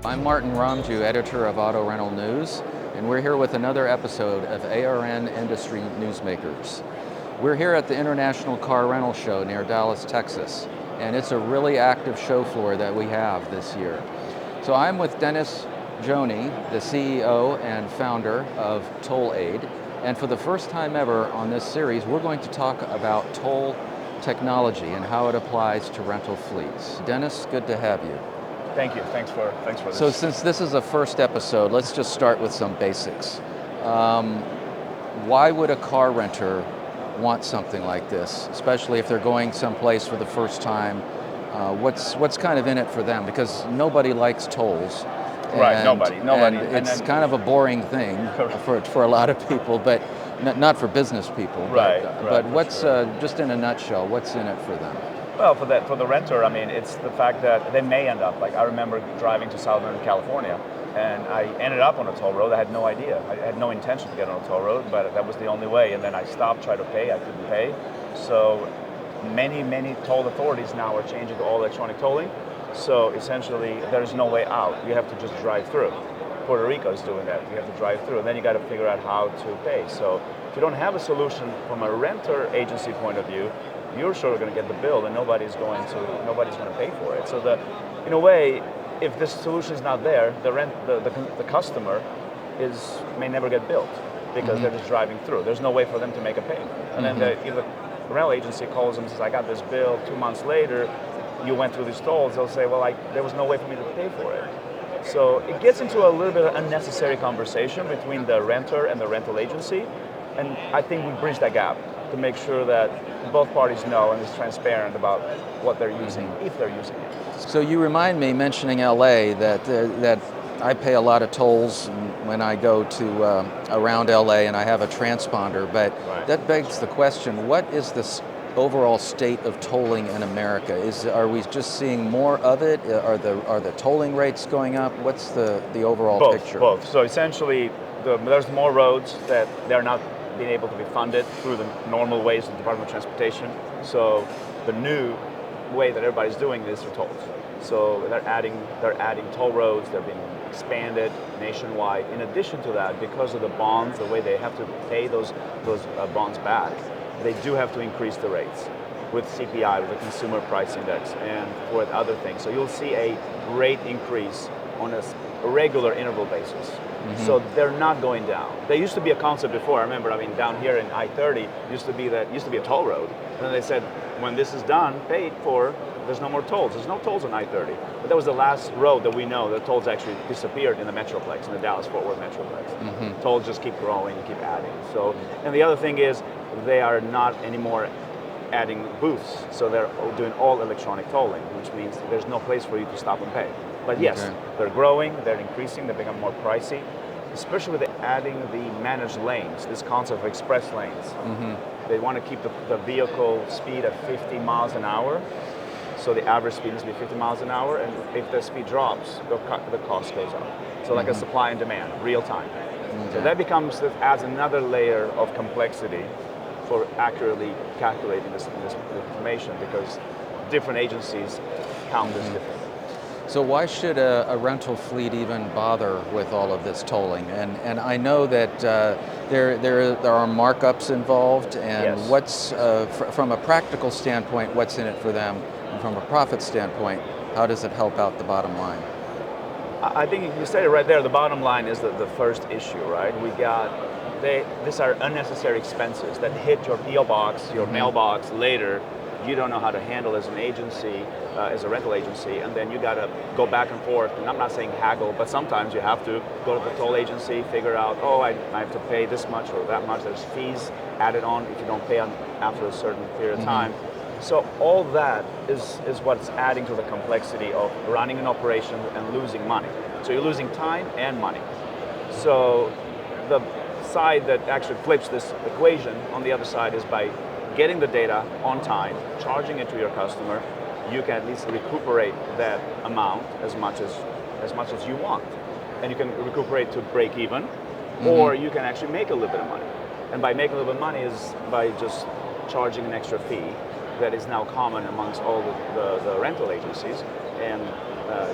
I'm Martin Romjue, editor of Auto Rental News, and we're here with another episode of ARN Industry Newsmakers. We're here at the International Car Rental Show near Dallas, Texas, and it's a really active show floor that we have this year. So I'm with Denis Gjoni, the CEO and founder of Toll Aid, and for the first time ever on this series, we're going to talk about toll technology and how it applies to rental fleets. Denis, good to have you. Thank you. Thanks for this. So since this is a first episode, let's just start with some basics. Why would a car renter want something like this, especially if they're going someplace for the first time? What's kind of in it for them? Because nobody likes tolls. Right, nobody. And it's kind of a boring thing for a lot of people, but not for business people. Right. But what's, just in a nutshell, what's in it for them? Well, for the renter, I mean, it's the fact that they may end up, like I remember driving to Southern California, and I ended up on a toll road. I had no idea. I had no intention to get on a toll road, but that was the only way. And then I stopped, tried to pay, I couldn't pay. So many toll authorities now are changing to all electronic tolling. So essentially, there's no way out. You have to just drive through. Puerto Rico is doing that. You have to drive through, and then you got to figure out how to pay. So if you don't have a solution from a renter agency point of view, you're sure going to get the bill, and nobody's going to pay for it. So in a way, if this solution is not there, the customer may never get billed because they're just driving through. There's no way for them to make a payment. And then the rental agency calls them and says, "I got this bill 2 months later. You went through these tolls." They'll say, "Well, there was no way for me to pay for it." So it gets into a little bit of unnecessary conversation between the renter and the rental agency, and I think we bridge that gap to make sure that both parties know and is transparent about what they're using, if they're using it. So you remind me, mentioning LA, that I pay a lot of tolls when I go to around LA, and I have a transponder, but that begs the question, what is this overall state of tolling in America? Are we just seeing more of it? Are the tolling rates going up? What's the overall picture? Both. So essentially, there's more roads that they're not being able to be funded through the normal ways of the Department of Transportation. So the new way that everybody's doing this is tolls. So they're adding toll roads. They're being expanded nationwide. In addition to that, because of the bonds, the way they have to pay those bonds back, they do have to increase the rates with CPI, with the Consumer Price Index, and with other things. So you'll see a rate increase on a regular interval basis. So they're not going down. There used to be a concept before. I remember, down here in I-30, used to be a toll road. And then they said, when this is done, paid for, there's no more tolls. There's no tolls on I-30. But that was the last road that we know that tolls actually disappeared in the Metroplex, in the Dallas-Fort Worth Metroplex. Tolls just keep growing and keep adding. So, and the other thing is, they are not anymore adding booths. So they're doing all electronic tolling, which means there's no place for you to stop and pay. But yes, they're growing, they're increasing, they become more pricey, especially with adding the managed lanes, this concept of express lanes. They want to keep the vehicle speed at 50 miles an hour, so the average speed needs to be 50 miles an hour, and if the speed drops, the cost goes up. So like a supply and demand, real time. So that adds another layer of complexity for accurately calculating this information, because different agencies count this differently. So why should a rental fleet even bother with all of this tolling? And I know that there are markups involved, and what's from a practical standpoint, what's in it for them, and from a profit standpoint, how does it help out the bottom line? I think you said it right there. The bottom line is the first issue, right? These are unnecessary expenses that hit your PO box, your mailbox later. You don't know how to handle as an agency, as a rental agency, and then you got to go back and forth. And I'm not saying haggle, but sometimes you have to go to the toll agency, figure out, I have to pay this much or that much. There's fees added on if you don't pay after a certain period of time. So all that is what's adding to the complexity of running an operation and losing money. So you're losing time and money. So the side that actually flips this equation on the other side is by getting the data on time, charging it to your customer, you can at least recuperate that amount as much as you want. And you can recuperate to break even, or you can actually make a little bit of money. And by making a little bit of money is by just charging an extra fee that is now common amongst all the rental agencies, and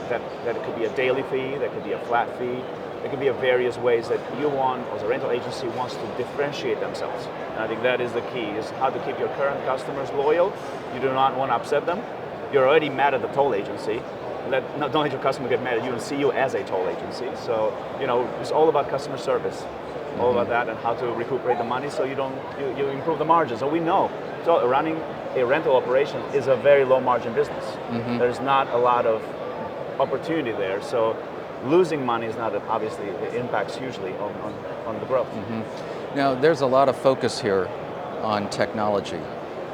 that it could be a daily fee, that could be a flat fee, it could be a various ways that you want, or the rental agency wants to differentiate themselves. And I think that is the key, is how to keep your current customers loyal. You do not want to upset them. You're already mad at the toll agency. Don't let your customer get mad at you and see you as a toll agency. So, it's all about customer service. All about that, and how to recuperate the money so you improve the margins. So we know, so running a rental operation is a very low margin business. There's not a lot of opportunity there. So losing money is not, obviously, it impacts hugely on the growth. Now, there's a lot of focus here on technology,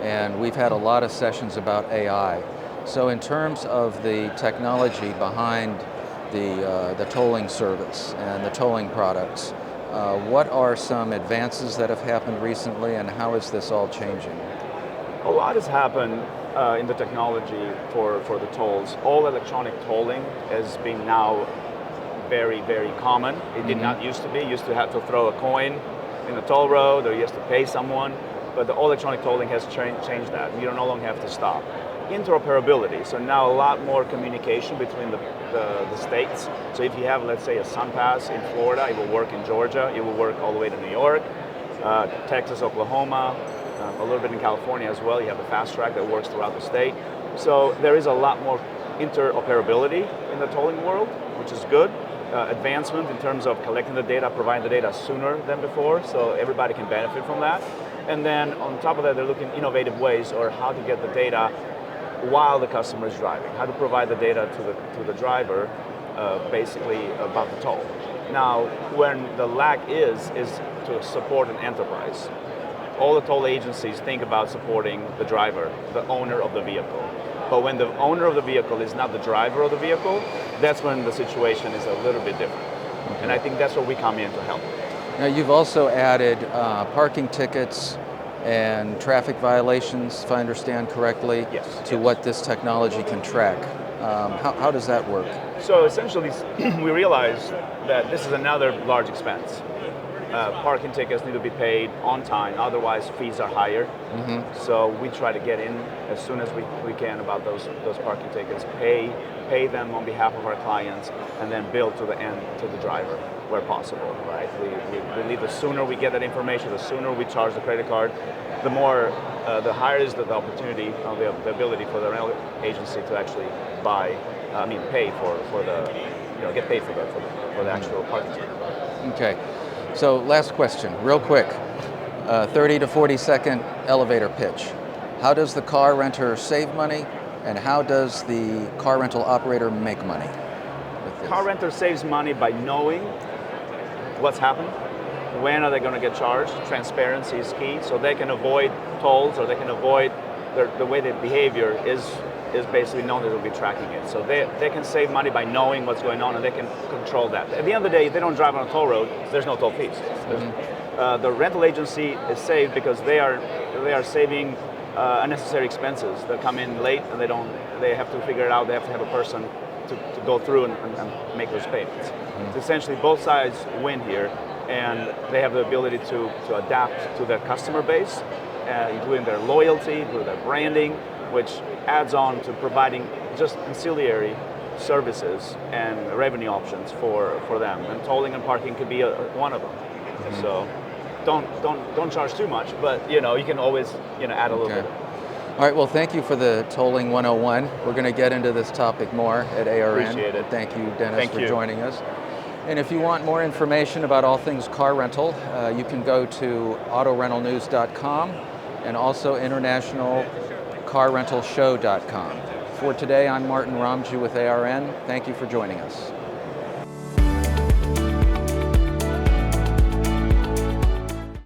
and we've had a lot of sessions about AI. So in terms of the technology behind the tolling service and the tolling products, what are some advances that have happened recently, and how is this all changing? A lot has happened in the technology for the tolls. All electronic tolling has been now very, very common. It did not used to be. You used to have to throw a coin in the toll road, or you used to pay someone, but the all electronic tolling has changed that. You no longer have to stop. Interoperability, so now a lot more communication between the states. So if you have, let's say, a SunPass in Florida, it will work in Georgia, it will work all the way to New York, Texas, Oklahoma, a little bit in California as well. You have the fast track that works throughout the state. So there is a lot more interoperability in the tolling world, which is good. Advancement in terms of collecting the data, providing the data sooner than before, so everybody can benefit from that. And then on top of that, they're looking at innovative ways, or how to get the data while the customer is driving, how to provide the data to the driver, basically about the toll. Now, when the lack is to support an enterprise. All the toll agencies think about supporting the driver, the owner of the vehicle. But when the owner of the vehicle is not the driver of the vehicle, that's when the situation is a little bit different. And I think that's where we come in to help. Now, you've also added parking tickets and traffic violations, if I understand correctly, to what this technology can track. How does that work? So essentially, we realized that this is another large expense. Parking tickets need to be paid on time, otherwise fees are higher. So we try to get in as soon as we can about those parking tickets, pay them on behalf of our clients, and then bill to the end to the driver where possible, right? We believe the sooner we get that information, the sooner we charge the credit card, the higher is the opportunity, the ability for the rental agency to actually pay for the, get paid for the actual parking ticket. Okay. So last question, real quick, 30 to 40 second elevator pitch. How does the car renter save money, and how does the car rental operator make money with this? Car renter saves money by knowing what's happened, when are they going to get charged. Transparency is key, so they can avoid tolls, or they can avoid the way their behavior is basically known that they'll be tracking it. So they can save money by knowing what's going on, and they can control that. At the end of the day, if they don't drive on a toll road, there's no toll fees. The rental agency is saved because they are saving unnecessary expenses that come in late, and they have to figure it out. They have to have a person to go through and make those payments. So essentially, both sides win here, and they have the ability to adapt to their customer base, including their loyalty, including their branding, which adds on to providing just ancillary services and revenue options for them. And tolling and parking could be one of them. So don't charge too much, but you can always add a little bit. All right, well, thank you for the Tolling 101. We're going to get into this topic more at ARN. Appreciate it. Thank you, Dennis, for joining us. And if you want more information about all things car rental, you can go to autorentalnews.com and also internationalcarrentalshow.com. For today, I'm Martin Romjue with ARN. Thank you for joining us.